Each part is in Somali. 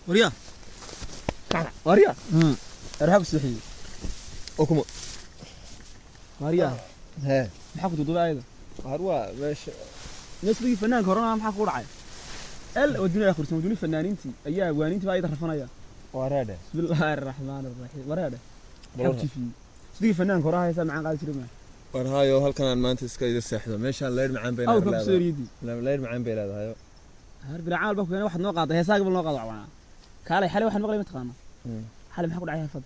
وريا كعب وريا ارهاب السحي وكم وريا ها محاكو تدوبا ايضا هروا باش ناس دي فنان كورونا محاكو دحاي ال ودنا اخر سنه ودنا فنانينتي ايا وانينتي بايد رفنايا وراده بسم الله الرحمن الرحيم وراده حبتي في سدي فنان كوراها هيسا معان قال جيرما warhaayo halkan aan maanta iska ida seexdo meeshaan leer macaan bay او كبسوريدي leer macaan bay leedahay هر بالعمل بكو واحد نو قاده هيسا قبل نو قاده وانا كالي حالي واحد مقلي متقانا حالي محاكو دحاي فد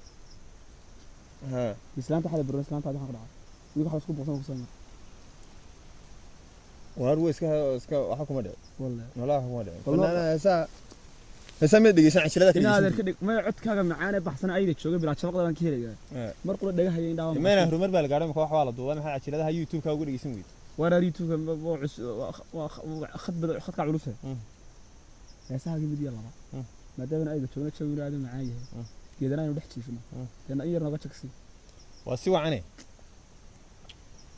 ها اسلامته حالي برو اسلامته محاكو دحاي ويقول خلاص كو بوسان كو warwa iska waxa kuma dhaw والله walaah kuma dhaw fanaana heesa ma dhigeysan cashirada kale inaad ka dhig ma codkaaga macaan ee baxsan ayda jooga bilaa shabaqda baan ka helayaa mar qula dhagahay indhaha ma ina horumar baa la gaaray ma wax waa la duubay maxay cashiradaha youtube ka ugu dhigeysan weyd warar youtube khadbada khadka culusa heesaha mid yalla maadaama ayda jooga jooga aad macaan yahay geedana inuu dhex jiifno yana in yar naga jagsi waa si wacane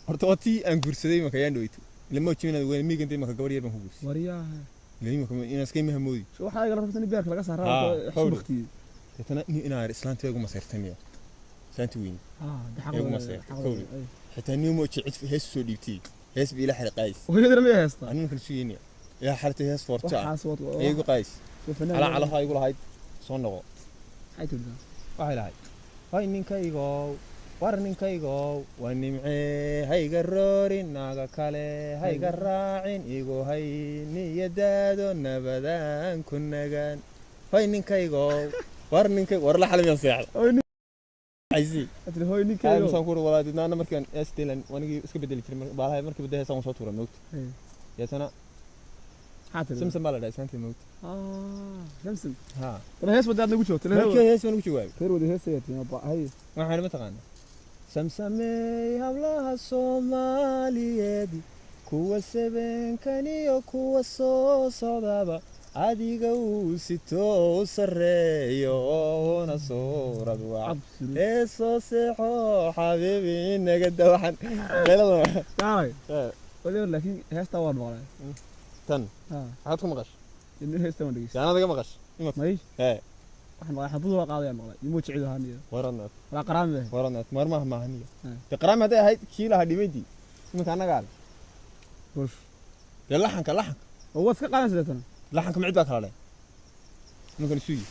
horta wati aan guursaday ma kayaan dhaweyto lama jiinad weyn miigantay ma gabar yar baan ku guursaday wariyaha leeyma kuma ina iska mahmoodi waxa ay rabtaan beerka laga saaraa xubxti tana ina islaanta ugu masayrtaniya islaanta weyn ugu masayrtay xitaa niimo jicid hees soo dhiibtay hees bi ila xirqays wayadana ma heesta anina kan suuyeena ila xalta hees forta iyagu qays ala ha igu lahayd soo noqo ay turda waxay lahayd hay ninkaygo war ninkaygo waa nimcee hayga roorin naga kale hayga raacin igu hay niyadaado nabadaan ku nagaan hay ninkaygo war ninkaygo war la xalmiyan seexda aysi adri hoy ninkaygo aysan ku walaadina markaan stilan wanigi iska bedeli jiray baalahay markii badda heesan soo tuuray moogta yasana حاطر سمسم بلا داي سانتي موت سمسم ها انا هيس بدي ادنا جوجو markii hees baan ugu jawaabay خير ودي هيس ياتي هاي waxaan ma taqaan samsamay hablaha Soomaaliyeed kuwa sabenkaniyo kuwa soo socdaba adiga uu sito sareeyo ona soo rabwa soo seexo habibi naga dawaxan leelada kaay wali laakiin heesta waan maqlay tan waxaad ku maqash in heesta waan dhigay yaanada ga maqash may waxaan maqlay xabadu waa qaadaya maqlay imo jicido haaniyo waranad la qaraamay waranad marmaha maahaniyo te qaraam haday ahayd kiilaha dhimaydii iminka anaga aan bush laxanka oo waad ka qaadan sidatan laxanka mid baa kala leh iminka suuyi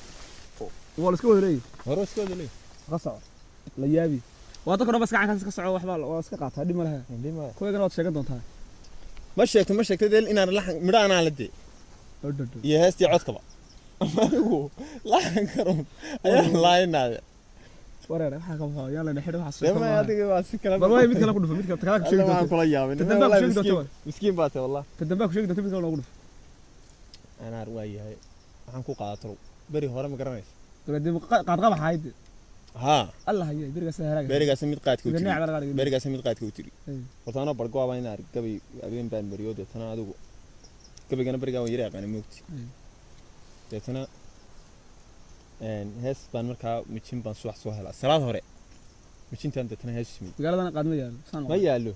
wala iska wadaray horo iska wadaray qasac la yaabi waad ka bas gacan ka soco waxba waa iska qaataa dhima laha kuwaygan waad sheegan doontaa ma sheegto deel inaan laxan midha aan la dee iyo heestii codkaba amagu laxan karoon ayaa laaynaada wareer waxa ka faa yalla naxir waxa soo dema adiga waa si kala bal way mid kala ku dhufo mid kala ku sheegay waan kula yaabin miskiin baad wallah tadamba ku sheegay mid kala ku dhufo ana arwaayahay waxaan ku qaato bari hore ma garanayso dabadii qaad qaba hayd ها الله هي بريغا سهراغ بريغا سميد قاد كوتري بريغا سميد قاد كوتري hortaana bargo waa inaan gabay abeen baan bariyood tana adigu gabaygana bariga waan yaray qani moogti deetana hees baan markaa mijin baan suwax soo helaa salaad hore mijintan deetana hees smid magaaladana qaadma yaalo ma yaalo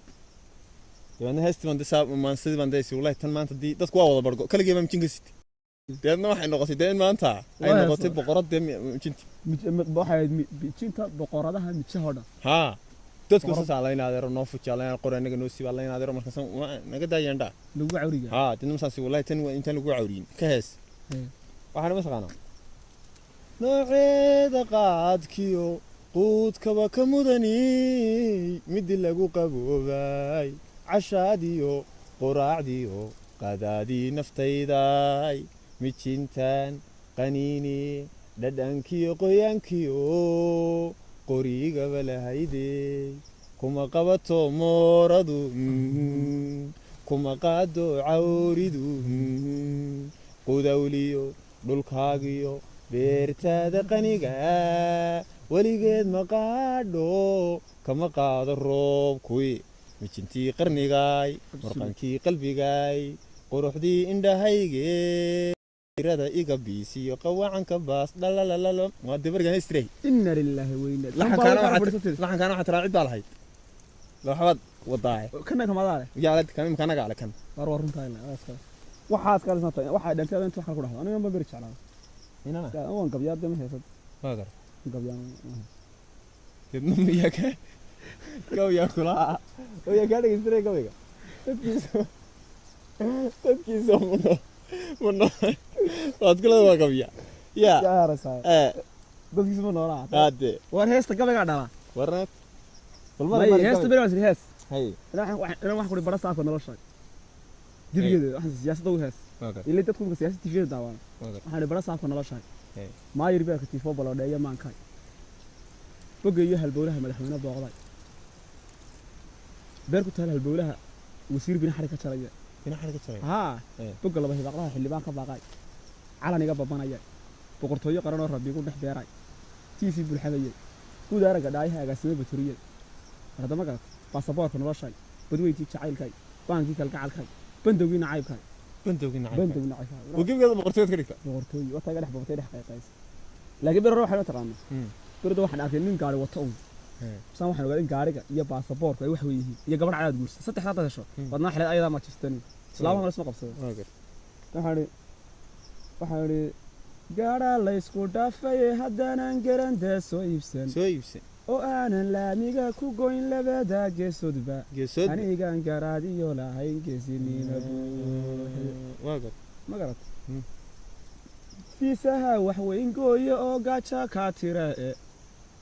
deetana heesti baan disaa maan sidii baan deesay wallahi tan maanta dadku waa wada bargo kaligeema mijin ka sit deedna waxay noqotay deen maanta ay noqotay boqorada mijinti waxay mijinta boqoradaha mijahooda ha dadku soo leenaadero noo fujalaan qoranaga noo siba leenaadero markaas naga daayanda lagu cawriga ha dinna saasi wallahi tan inta lagu cawriin ka hees waxaan ma saqana nooceeda qaadkiyo quudkaba ka mudani mid lagu qaboobay cashaadiyo quraacdiyo qadaadii naftayday mijintan qaniini dhadhankiyo qoyaankiyo qoriga balahayde kuma qabato mooradu kuma qaado cawridu qudawliyo dhulkaagiyo beertaada qaniga weligeed ma qaadho kama qaado roobkuwi mijintii qarnigaay marqankii qalbigaay quruxdii indhahayge irada iga biisiyo qawacanka baas dhalalalo waa dabargan istray inna lillahi wa inna laxan kana waxa taraacid baa lahayd waxaad wadaay kana kama daale yaalad kan kana gaale kan war runtaa ila waxaas kala sanata waxa dhantada inta waxa ku dhaxdo aniga ma bari jeclaa inana yaa waan qabyaa dama heesad waa gar qabyaan kedma miya ka gawya kula oo ya gaadhay isre gawga dadkiisa muno waad kula waa qabya ya yaarasa dadkiisa ma noolaa hade war heesta gabayga dhala warnat may heesta beri waan hees hay inaan wax ku bara saafka nolosha dibigeeda waxaan siyaasadda u hees ilaa dadku marka siyaasadda tifiyada daawaan waxaan bara saafka nolosha ma yiri beerka tifo balodheeya maankay bogeeyo halbowlaha madaxweynaha booqday beerku taal halbowlaha wasiir bin xarig ka jaraya ha boga laba hibaqlaha xildhibaan ka baaqay calaniga babanaya boqortooyo qaran oo rabbi ku dhex beeray TV bulxadayay guud araga dhaayaha agaasimo baturiyay hadama gaad baasaboorka noloshay badweyntii jacaylkay baankii kalgacalkay bandowgii nacaybkay وكيف boqortooyad ka dhigta boqortooyo wata iga dhex boqortooy dhex qayqays laakiin bir waxa la taqaano birda waxaan arkay nin gaari wata oo san waxaan ogaadin gaariga iyo baasaboorka ay wax weeyeen iyo gabadh cadaad guursa saddex hada hesho wadna xilad ayada ma jirtani islaamaha isma qabsado waxaan gaara la isku dhaafay haddana garanta soo iibsan oo aanan laamiga ku goyn labada geesodba anigan garaadiyo lahayn geesinima magarat fiisaha wax weyn gooyo oo gaaja ka tira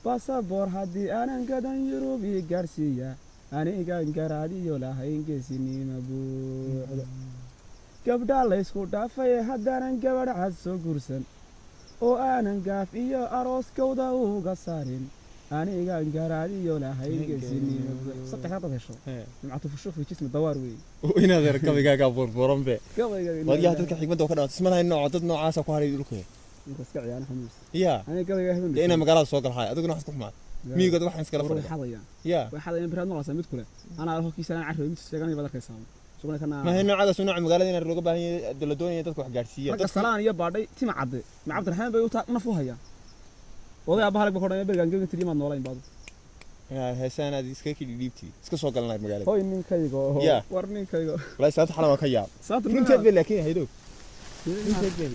baasaboor haddii aanan gadan yurub ii gaarsiiya anigan garaadiyo lahayn geesinima buuxda gabdha la isku dhaafay haddaanan gabadh cad soo guursan oo aanan gaaf iyo aroos gowda uga saarin anigan garaadiyo lahayn geesinima saddex hada hesho nimcatu fushuuf fi jismi dawaar weey oo inaad gabayga burburan be wadiyaha dadka xigmada ka dhawaad ismanahay nooc dad noocaas ku haray dhulka inta iska ciyaana xamuus ya aniga gabayga habeen ina magaalada soo galhay adiguna wax ku xumaad miigada waxaan iskala fadhiyaa xadayaan ya waxaan biraad noqosaa mid kule ana halkiisa aan carro mid sheeganay badarkaysaa ما هي نوع هذا سنوع مقالة دينا الرقبة هي دلدوني تدخل حجارسية رجع السلام يا بعدي تيم عبد مع عبد الرحمن بيوتا نفوها يا وضع بحالك بكرة يا برجع نجيب تري ما نولين بعض يا هسان هذه سكيك اللي جبتي سكوا سوق لنا المقالة هاي مين كيجو يا ورني كيجو ولا ساعات حلا ما كياب ساعات مين تبي لك هيدو مين تبي